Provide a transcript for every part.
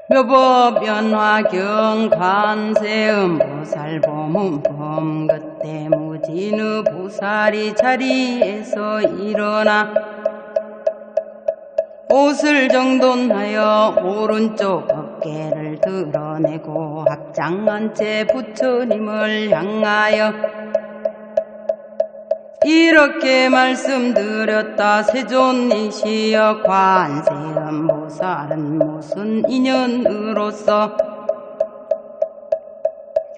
묘법 변화 경관세음 보살보문 범그때 무진의 보살이 자리에서 일어나 옷을 정돈하여 오른쪽 어깨를 드러내고 합장한 채 부처님을 향하여 이렇게 말씀드렸다. 세존이시여 관세음 보살은 무슨 인연으로서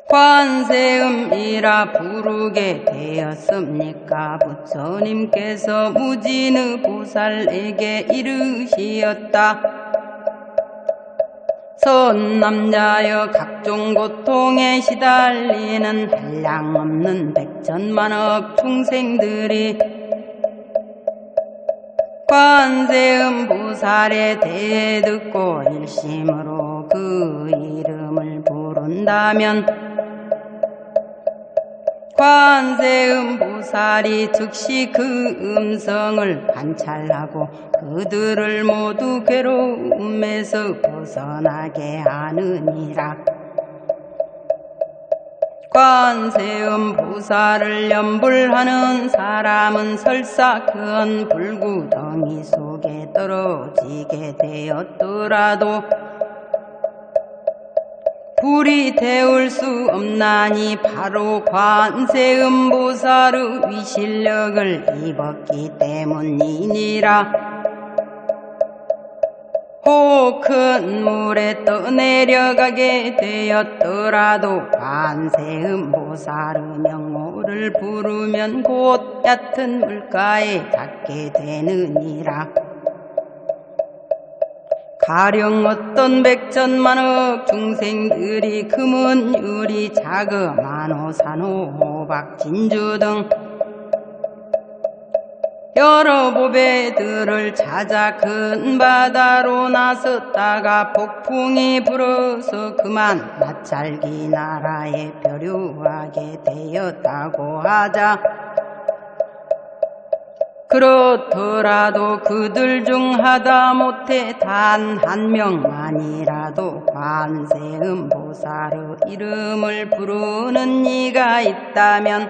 관세음이라 부르게 되었습니까? 부처님께서 무진의 보살에게 이르시었다. 선남자여 각종 고통에 시달리는 한량없는 백천만억 중생들이 관세음 보살에 대해 듣고 일심으로 그 이름을 부른다면 관세음 보살이 즉시 그 음성을 관찰하고 그들을 모두 괴로움에서 벗어나게 하느니라. 관세음 보살을 염불하는 사람은 설사 큰 불구덩이 속에 떨어지게 되었더라도 불이 태울 수 없나니 바로 관세음 보살의 위실력을 입었기 때문이니라. 혹 큰 물에 떠내려가게 되었더라도 관세음 보살의 명호를 부르면 곧 얕은 물가에 닿게 되느니라. 가령 어떤 백천만억 중생들이 금은 유리 자금 만호 산호 호박 진주 등 여러 보배들을 찾아 큰 바다로 나섰다가 폭풍이 불어서 그만 마찰기 나라에 표류하게 되었다고 하자. 그렇더라도 그들 중 하다못해 단 한 명만이라도 관세음 보살의 이름을 부르는 이가 있다면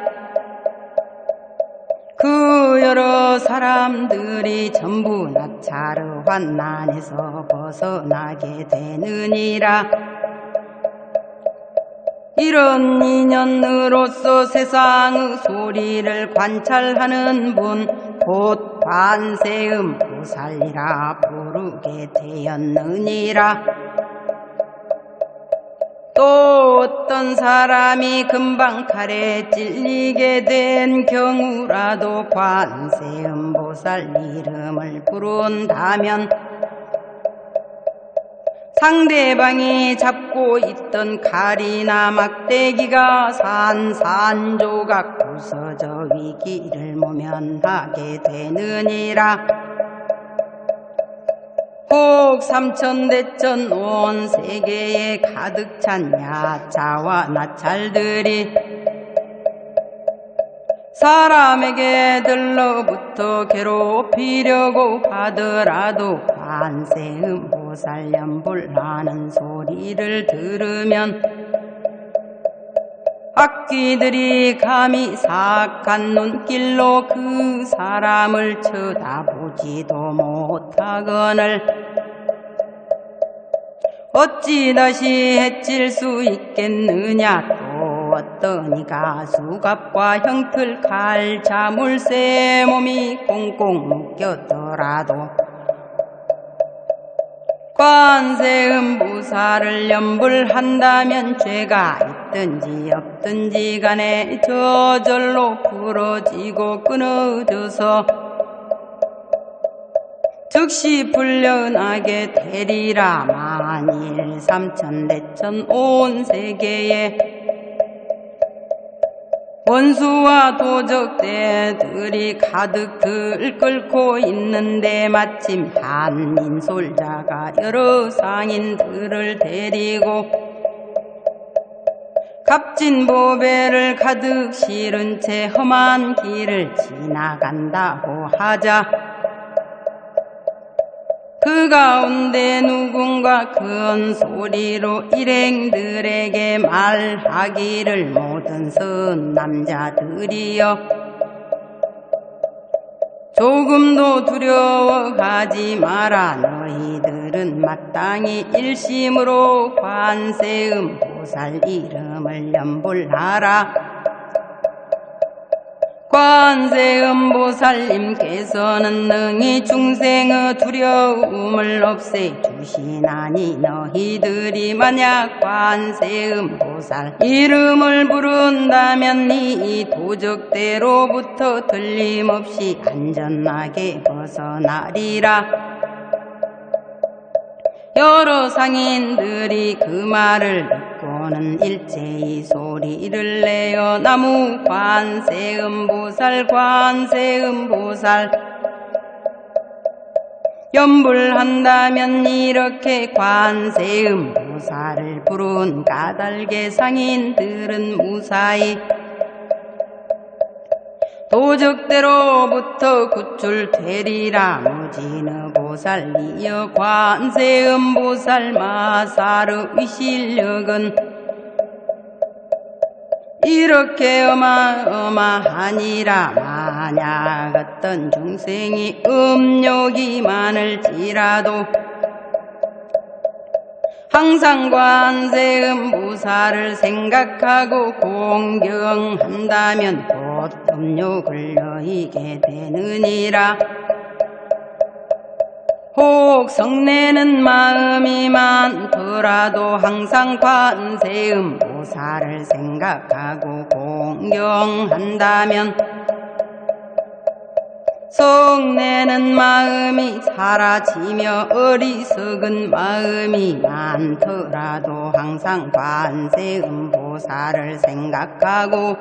그 여러 사람들이 전부 나찰의 환난에서 벗어나게 되느니라. 이런 인연으로서 세상의 소리를 관찰하는 분 곧 관세음 보살이라 부르게 되었느니라. 또 어떤 사람이 금방 칼에 찔리게 된 경우라도 관세음 보살 이름을 부른다면 상대방이 잡고 있던 칼이나 막대기가 산산조각 부서져 위기를 모면하게 되느니라. 혹 삼천대천 온 세계에 가득 찬 야차와 나찰들이 사람에게 들러붙어 괴롭히려고 하더라도 관세음 보살 염불하는 소리를 들으면 악귀들이 감히 사악한 눈길로 그 사람을 쳐다보지도 못하거늘 어찌 다시 해칠 수 있겠느냐. 또 어떤 이가 수갑과 형틀 칼 자물쇠 몸이 꽁꽁 묶였더라도 관세음 보살을 염불한다면 죄가 있든지 없든지 간에 저절로 풀어지고 끊어져서 즉시 풀려나게 되리라. 만일 삼천대천 온 세계에 원수와 도적대들이 가득 들끓고 있는데 마침 한민솔자가 여러 상인들을 데리고 값진 보배를 가득 실은 채 험한 길을 지나간다고 하자. 그 그 가운데 누군가 큰 소리로 일행들에게 말하기를 모든 선 남자들이여 조금도 두려워하지 마라. 너희들은 마땅히 일심으로 관세음보살 이름을 염불하라. 관세음보살님께서는 능히 중생의 두려움을 없애주시나니 너희들이 만약 관세음보살 이름을 부른다면 이 도적대로부터 틀림없이 안전하게 벗어나리라. 여러 상인들이 그 말을 듣고는 일제히 소리를 내어 나무 관세음보살 관세음보살 염불한다면 이렇게 관세음보살을 부른 까닭의 상인들은 무사히 도적대로부터 구출되리라. 무진의보살이여 관세음보살 마사르의 실력은 이렇게 어마어마하니라. 만약 어떤 중생이 음욕이 많을지라도 항상 관세음보살을 생각하고 공경한다면 곧 음욕을 여의게 되느니라. 혹 성내는 마음이 많더라도 항상 관세음보살을 생각하고 공경한다면 성내는 마음이 사라지며 어리석은 마음이 많더라도 항상 관세음보살을 생각하고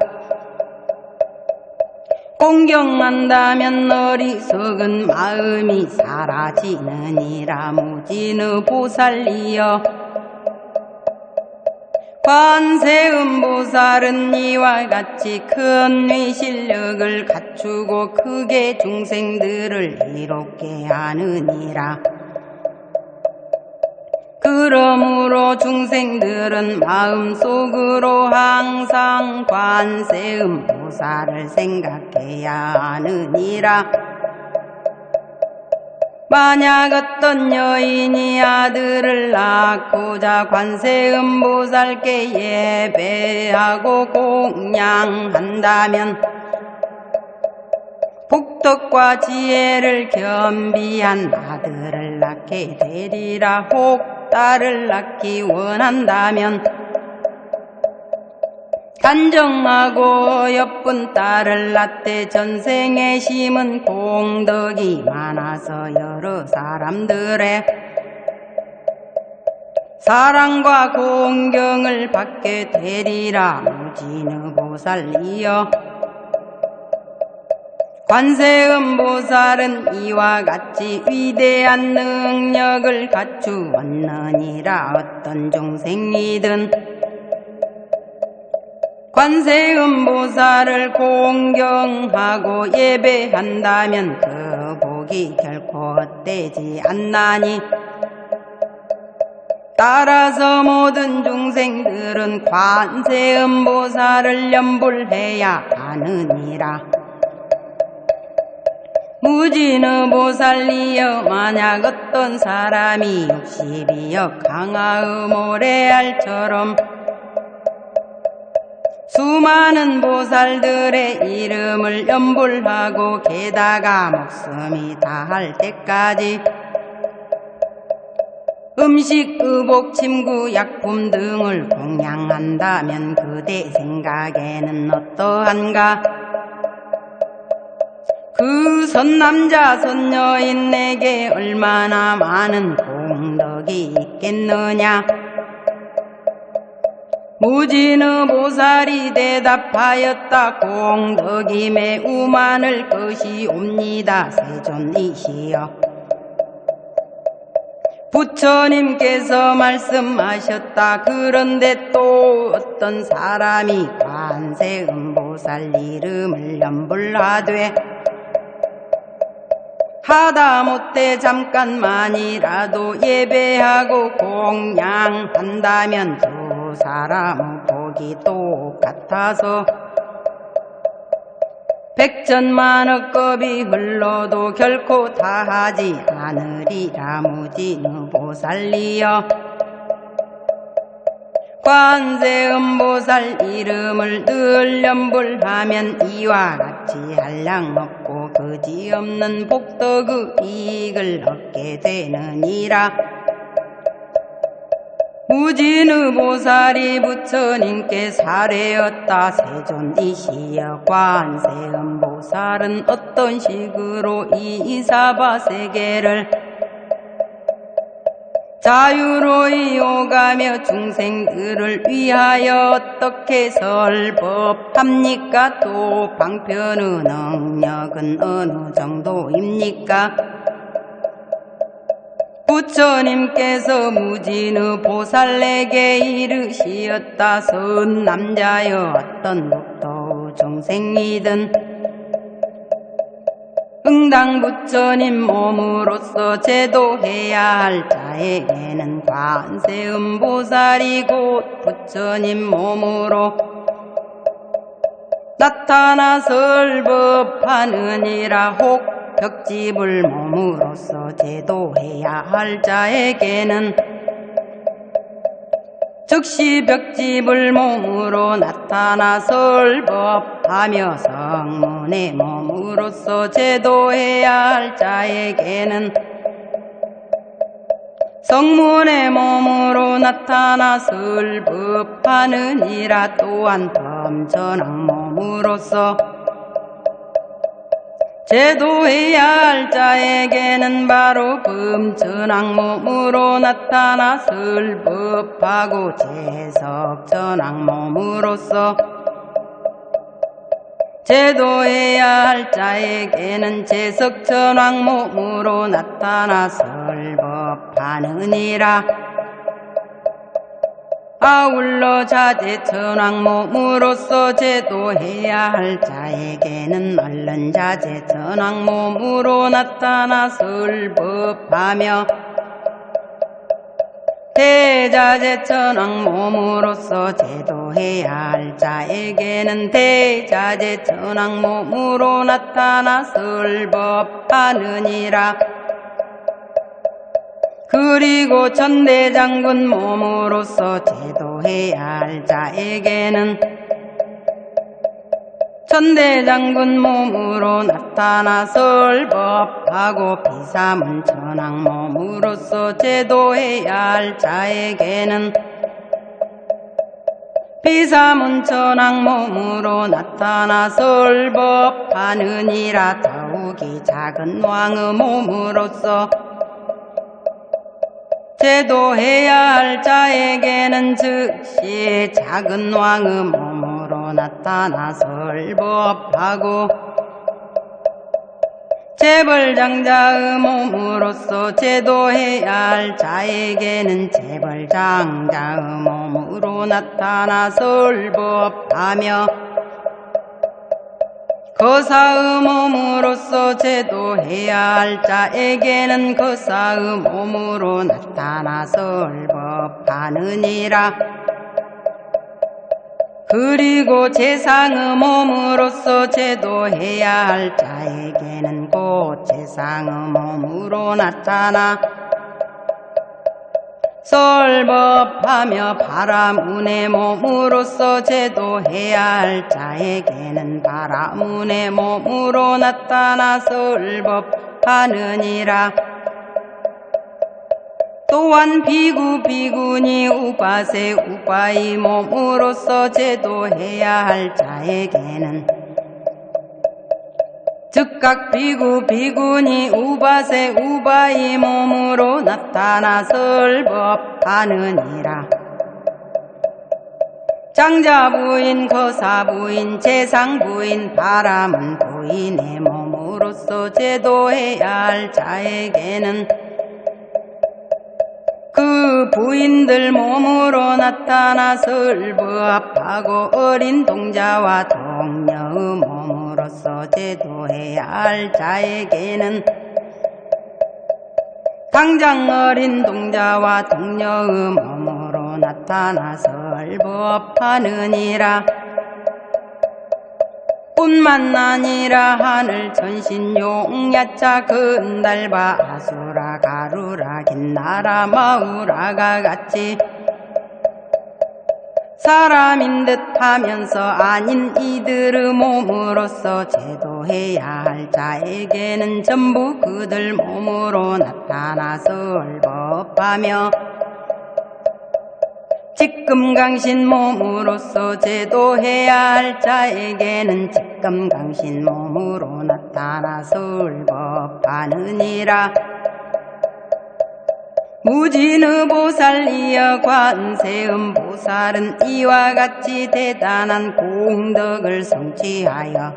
공경한다면 어리석은 마음이 사라지느니라. 무진의보살이여 관세음보살은 이와 같이 큰 위실력을 갖추고 크게 중생들을 이롭게 하느니라. 그러므로 중생들은 마음속으로 항상 관세음보살을 생각해야 하느니라. 만약 어떤 여인이 아들을 낳고자 관세음보살께 예배하고 공양한다면 복덕과 지혜를 겸비한 아들을 낳게 되리라. 혹 딸을 낳기 원한다면 단정하고 예쁜 딸을 낳되 전생에 심은 공덕이 많아서 여러 사람들의 사랑과 공경을 받게 되리라. 무진의보살이여 관세음보살은 이와 같이 위대한 능력을 갖추었느니라. 어떤 중생이든 관세음보살을 공경하고 예배한다면 그 복이 결코 헛되지 않나니 따라서 모든 중생들은 관세음보살을 염불해야 하느니라. 무진의보살이여 만약 어떤 사람이 60여 강화의 모래알처럼 수많은 보살들의 이름을 염불하고 게다가 목숨이 다할 때까지 음식, 의복, 침구, 약품 등을 공양한다면 그대 생각에는 어떠한가? 그 선남자 선여인에게 얼마나 많은 공덕이 있겠느냐? 무진의보살이 대답하였다. 공덕이 매우 많을 것이옵니다. 세존이시여 부처님께서 말씀하셨다. 그런데 또 어떤 사람이 관세음보살 이름을 염불하되 하다못해 잠깐만이라도 예배하고 공양한다면 두 사람의 복이 똑같아서 백전만억 겁이 흘러도 결코 다하지 않으리라. 무진의 보살이여 관세음보살 이름을 늘 염불하면 이와 같이 한량 없고 그지없는 복덕의 이익을 얻게 되느니라. 무진의 보살이 부처님께 사례었다. 세존이시여 관세음보살은 어떤 식으로 이 사바세계를 자유로이 오가며 중생들을 위하여 어떻게 설법합니까? 또 방편의 능력은 어느 정도입니까? 부처님께서 무진의 보살에게 이르시었다. 선 남자여 어떤 국도 중생이든 응당 부처님 몸으로서 제도해야 할 자에게는 관세음보살이 곧 부처님 몸으로 나타나 설법하느니라. 혹 벽집을 몸으로서 제도해야 할 자에게는 즉시 벽집을 몸으로 나타나 설법하며 성문의 몸으로서 제도해야 할 자에게는 성문의 몸으로 나타나 설법하느니라. 또한 범전왕 몸으로서 제도해야 할 자에게는 바로 범전왕 몸으로 나타나 설법하고 제석전왕 몸으로서 제도해야 할 자에게는 제석전왕 몸으로 나타나 설법하느니라. 아울러 자제천왕 몸으로서 제도해야 할 자에게는 얼른 자제천왕 몸으로 나타나 설법하며 대자제천왕 몸으로서 제도해야 할 자에게는 대자제천왕 몸으로 나타나 설법하느니라. 그리고 천대장군 몸으로서 제도해야 할 자에게는 천대장군 몸으로 나타나 설법하고 비사문천왕 몸으로서 제도해야 할 자에게는 비사문천왕 몸으로 나타나 설법하느니라. 더욱이 작은 왕의 몸으로서 제도해야 할 자에게는 즉시 작은 왕의 몸으로 나타나 설법하고 재벌장자의 몸으로서 제도해야 할 자에게는 재벌장자의 몸으로 나타나 설법하며 거사의 몸으로서 제도해야 할 자에게는 거사의 몸으로 나타나 설법하느니라. 그리고 재상의 몸으로서 제도해야 할 자에게는 곧 재상의 몸으로 나타나 설법하며 바라문의 몸으로서 제도해야 할 자에게는 바라문의 몸으로 나타나 설법하느니라. 또한 비구 비구니 우바세 우바이 몸으로서 제도해야 할 자에게는 즉각 비구 비구니 우바세 우바이 몸으로 나타나 설법하느니라. 장자부인 거사부인 재상부인 바라문 부인의 몸으로서 제도해야 할 자에게는 그 부인들 몸으로 나타나 설법하고 어린 동자와 동녀의 몸으로서 제도해야 할 자에게는 당장 어린 동자와 동녀의 몸으로 나타나서 설법하느니라. 뿐만 아니라 하늘 천신 용야차 근달바 아수라 가루라 긴나라 마우라가 같이 사람인 듯 하면서 아닌 이들의 몸으로서 제도해야 할 자에게는 전부 그들 몸으로 나타나서 설법하며 직금강신 몸으로서 제도해야 할 자에게는 직금강신 몸으로 나타나서 설법하느니라. 무진의 보살이여 관세음 보살은 이와 같이 대단한 공덕을 성취하여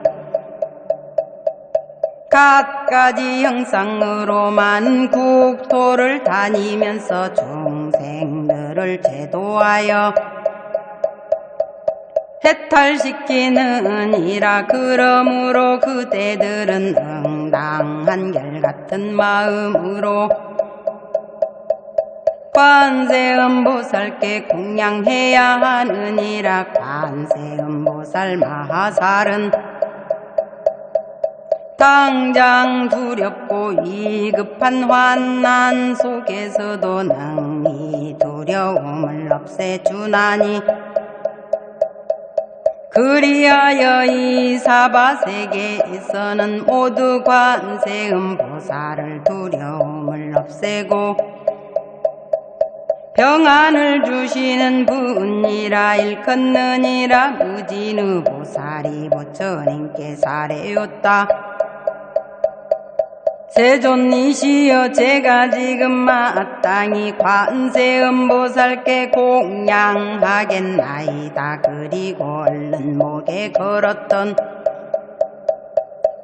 갖가지 형상으로 많은 국토를 다니면서 중생들을 제도하여 해탈시키느니라. 그러므로 그대들은 응당 한결같은 마음으로 관세음보살께 공양해야 하느니라. 관세음보살 마하살은 당장 두렵고 위급한 환난 속에서도 능히 두려움을 없애주나니 그리하여 이 사바세계에서는 모두 관세음보살을 두려움을 없애고 평안을 주시는 분이라 일컫느니라. 무진의 보살이 부처님께 사례였다. 세존이시여 제가 지금 마땅히 관세음보살께 공양하겠나이다. 그리고 얼른 목에 걸었던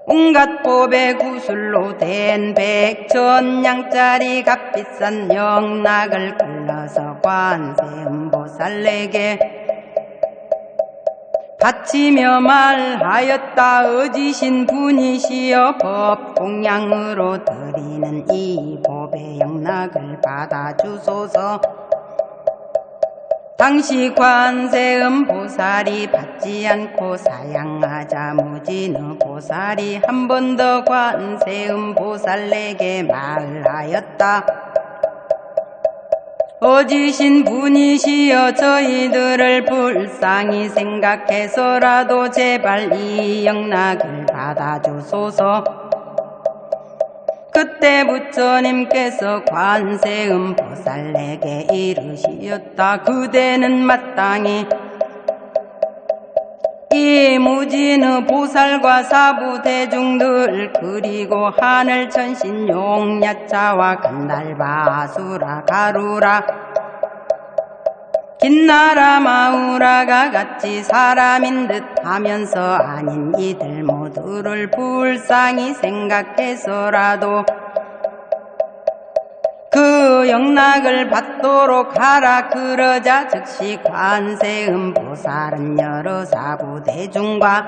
온갖 법의 구슬로 된 백천냥짜리 값비싼 영락을 끌러서 관세음보살에게 바치며 말하였다. 어지신 분이시여 법공양으로 드리는 이 법의 영락을 받아주소서. 당시 관세음보살이 받지 않고 사양하자 무진의 보살이 한 번 더 관세음보살에게 말하였다. 어지신 분이시여 저희들을 불쌍히 생각해서라도 제발 이 영락을 받아주소서. 그때 부처님께서 관세음보살에게 이르시었다. 그대는 마땅히 이 무진의 보살과 사부대중들 그리고 하늘 천신 용야차와 간달바 아수라 가루라 긴나라 마우라가 같이 사람인 듯 하면서 아닌 이들 모두를 불쌍히 생각해서라도 그 영락을 받도록 하라. 그러자 즉시 관세음보살은 여러 사부대중과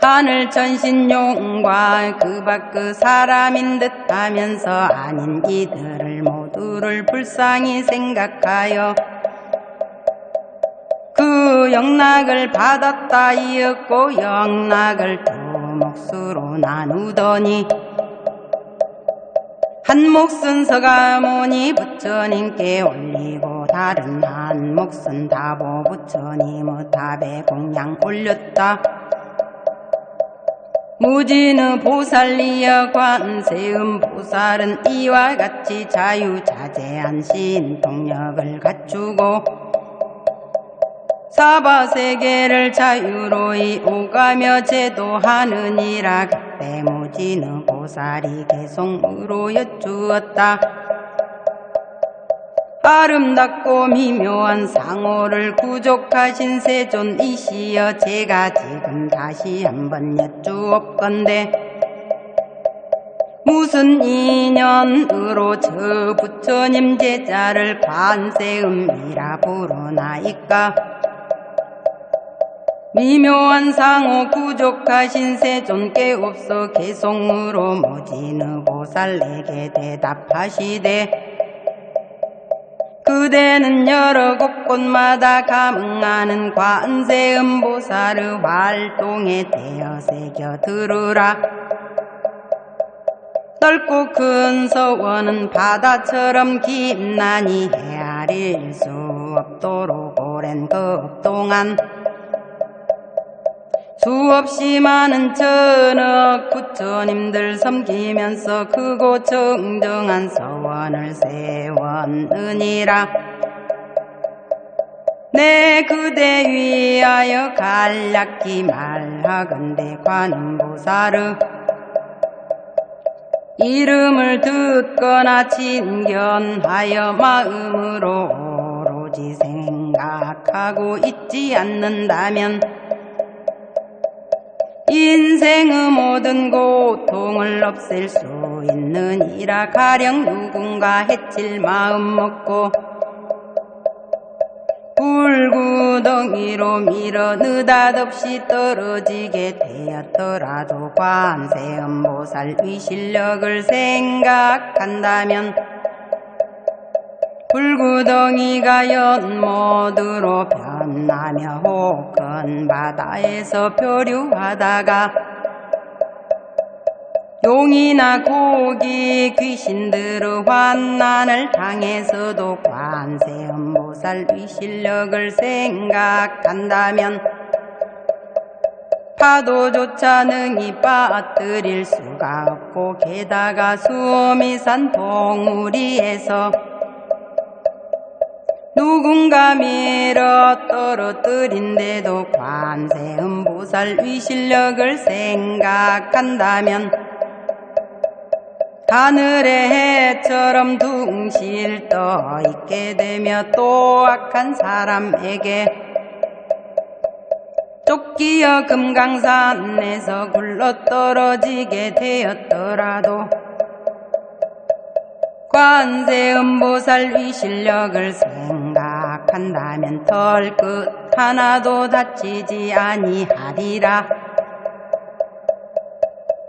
하늘 천신용과 그 밖의 사람인 듯 하면서 아닌 이들을 모두를 불쌍히 생각하여 그 영락을 받았다 이었고 영락을 두 몫으로 나누더니 한 몫은 서가모니 부처님께 올리고 다른 한 몫은 다보 부처님의 탑에 공양 올렸다. 무진의 보살이여 관세음보살은 이와 같이 자유자재한 신통력을 갖추고 사바세계를 자유로이 오가며 제도하느니라. 그때 무진의 보살이 개송으로 여쭈었다. 아름답고 미묘한 상호를 구족하신 세존이시여 제가 지금 다시 한번 여쭈옵건대 무슨 인연으로 저 부처님 제자를 관세음이라 부르나이까. 미묘한 상호 구족하신 세존께 없어 개송으로 모지는 보살에게 대답하시되 그대는 여러 곳곳마다 감응하는 관세음보살의 활동에 대여 새겨 들으라. 넓고 큰 서원은 바다처럼 깊나니 헤아릴 수 없도록 오랜 그동안 수없이 많은 전억 부처님들 섬기면서 크고 정정한 서원을 세웠느니라. 내 그대 위하여 간략히 말하건대 관음보살의 이름을 듣거나 친견하여 마음으로 오로지 생각하고 있지 않는다면 인생의 모든 고통을 없앨 수 있느니라. 가령 누군가 해칠 마음 먹고 불구덩이로 밀어 느닷없이 떨어지게 되었더라도 관세음보살의 실력을 생각한다면 불구덩이가 연못으로 변하며 혹은 바다에서 표류하다가 용이나 고기, 귀신들의 환난을 당해서도 관세음보살의 실력을 생각한다면 파도조차 능히 빠뜨릴 수가 없고 게다가 수미산 봉우리에서 누군가 밀어 떨어뜨린데도 관세음보살의 실력을 생각한다면 하늘의 해처럼 둥실 떠있게 되며 또 악한 사람에게 쫓기어 금강산에서 굴러떨어지게 되었더라도 관세음보살의 실력을 생각한다면 털끝 하나도 다치지 아니하리라.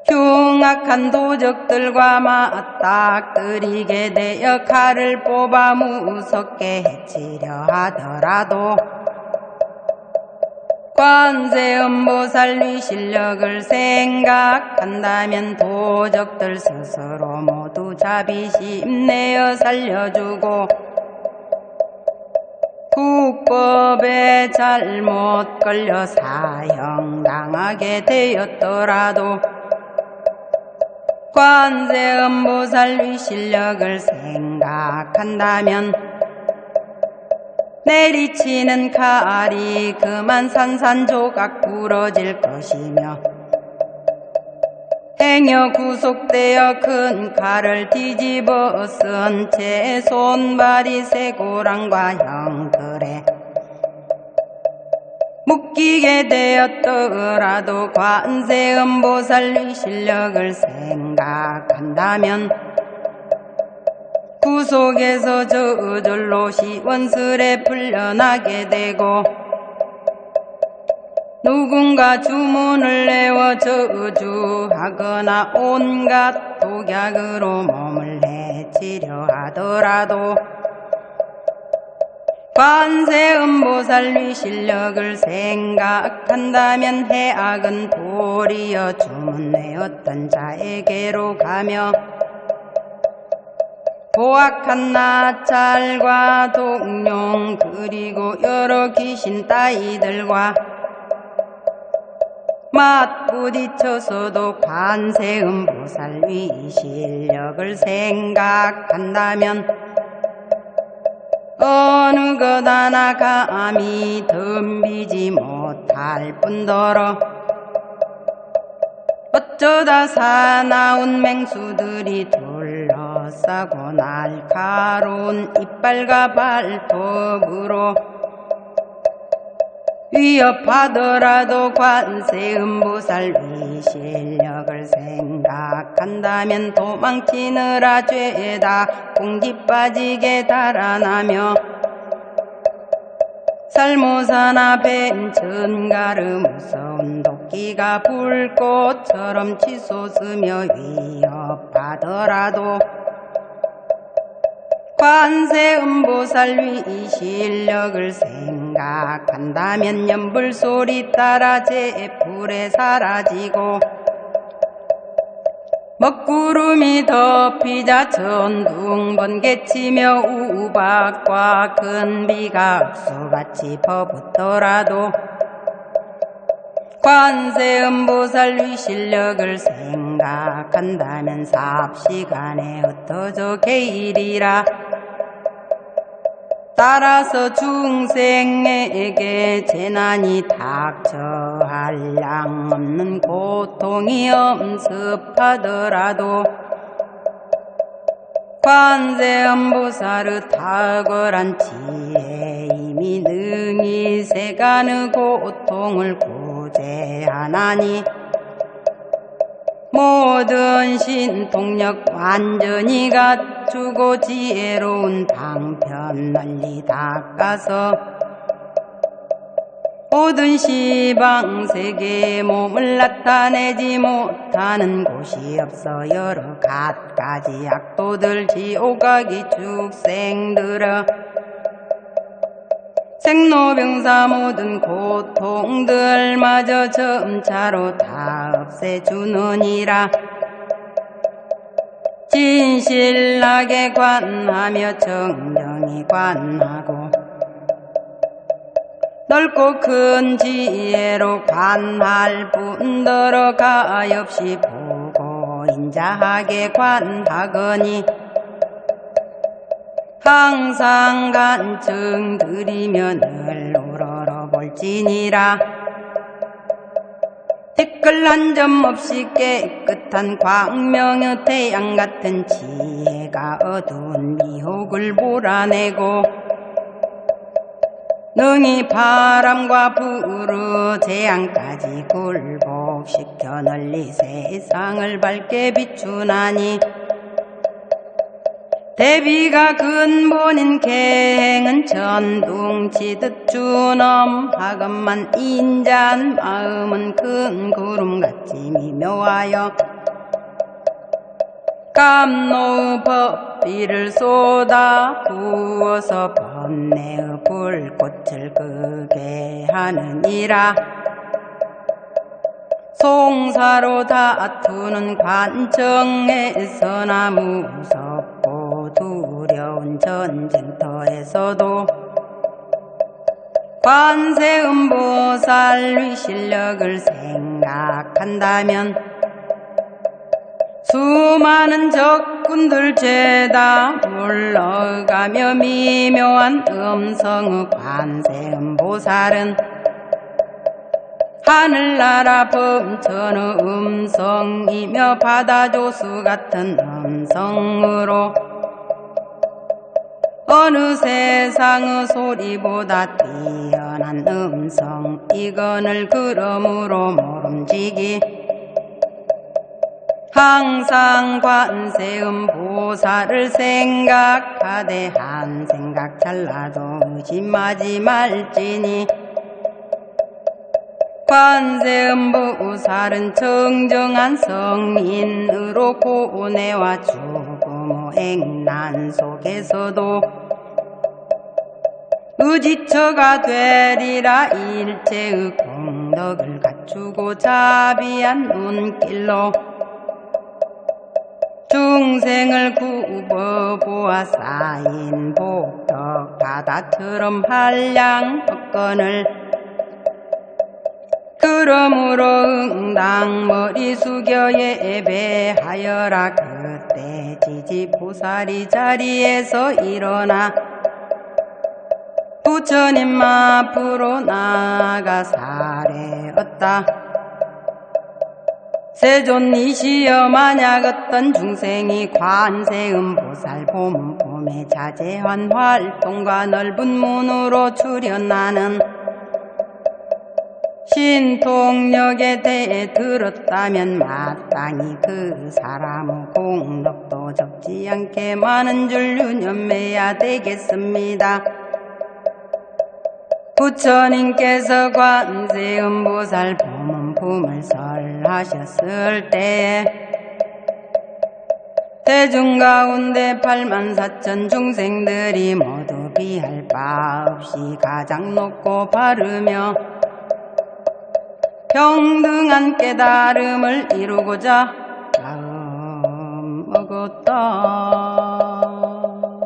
흉악한 도적들과 맞닥뜨리게 되어 칼을 뽑아 무섭게 해치려 하더라도 관세음보살의 실력을 생각한다면 도적들 스스로 모두 자비심 내어 살려주고 국법에 잘못 걸려 사형당하게 되었더라도 관세음보살의 실력을 생각한다면 내리치는 칼이 그만 산산조각 부러질 것이며 행여 구속되어 큰 칼을 뒤집어 쓴 채 손발이 쇠고랑과 형틀에 묶이게 되었더라도 관세음보살의 실력을 생각한다면 구속에서 저절로 시원스레 풀려나게 되고 누군가 주문을 내어 저주하거나 온갖 독약으로 몸을 해치려 하더라도 관세음보살의 실력을 생각한다면 해악은 도리어 주문내었던 자에게로 가며 고악한 나찰과 동룡 그리고 여러 귀신 따위들과 맞부딪혀서도 관세음보살의 실력을 생각한다면 어느 것 하나 감히 덤비지 못할 뿐더러 어쩌다 사나운 맹수들이 둘러싸고 날카로운 이빨과 발톱으로 위협하더라도 관세음보살의 실력을 생각한다면 도망치느라 죄다 공기 빠지게 달아나며 살모사나 벤 전가르 무서운 도끼가 불꽃처럼 치솟으며 위협하더라도 관세음보살 위 실력을 생각한다면 연불소리 따라 제불에 사라지고 먹구름이 덮이자 천둥 번개치며 우박과 큰 비가 흡수같이 퍼붓더라도 관세음보살 위 실력을 생각한다면 삽시간에 흩어져 개일이라. 따라서 중생에게 재난이 닥쳐 한량 없는 고통이 엄습하더라도 관세음보살의 탁월한 지혜 이미 능히 세간의 고통을 구제하나니 모든 신통력 완전히 갖추고 지혜로운 방편 널리 닦아서 모든 시방세계에 몸을 나타내지 못하는 곳이 없어 여러 갖가지 악도들 지옥가기 축생들아 생로병사 모든 고통들마저 점차로 다 없애주느니라. 진실하게 관하며 정정히 관하고 넓고 큰 지혜로 관할 뿐더러 가엾이 보고 인자하게 관하거니 항상 간증 드리며 늘 우러러볼지니라. 티끌 한 점 없이 깨끗한 광명의 태양 같은 지혜가 어두운 미혹을 몰아내고 능히 바람과 불의 재앙까지 굴복시켜 널리 세상을 밝게 비추나니 대비가 근본인 계행은 천둥치듯 준엄하건만 인자한 마음은 큰 구름같이 미묘하여 감노의 법비를 쏟아 부어서 번뇌의 불꽃을 끄게 하느니라. 송사로 다투는 관청에서나 무섭고 두려운 전쟁터에서도 관세음보살 위 실력을 생각한다면 수많은 적군들 죄다 물러가며 미묘한 음성의 관세음보살은 하늘나라 범천의 음성이며 바다조수 같은 음성으로 어느 세상의 소리보다 뛰어난 음성 이건을 그러므로 모름지기 항상 관세음보살을 생각하되 한 생각 찰나도 의심하지 말지니 관세음보살은 정정한 성인으로 고뇌와 죽음의 액난 속에서도 의지처가 되리라. 일체의 공덕을 갖추고 자비한 눈길로 중생을 굽어보아 쌓인 복덕 바다처럼 한량 법건을 그러므로 응당 머리 숙여 예배하여라. 그때 지지보살이 자리에서 일어나 부처님 앞으로 나아가 사례었다. 세존이시여, 만약 어떤 중생이 관세음보살 봄봄에 자제한 활동과 넓은 문으로 출현하는 신통력에 대해 들었다면 마땅히 그 사람의 공덕도 적지 않게 많은 줄 유념해야 되겠습니다. 부처님께서 관세음보살 법문품을 설하셨을 때에 대중 가운데 84,000 중생들이 모두 비할 바 없이 가장 높고 바르며 평등한 깨달음을 이루고자 마음 먹었다.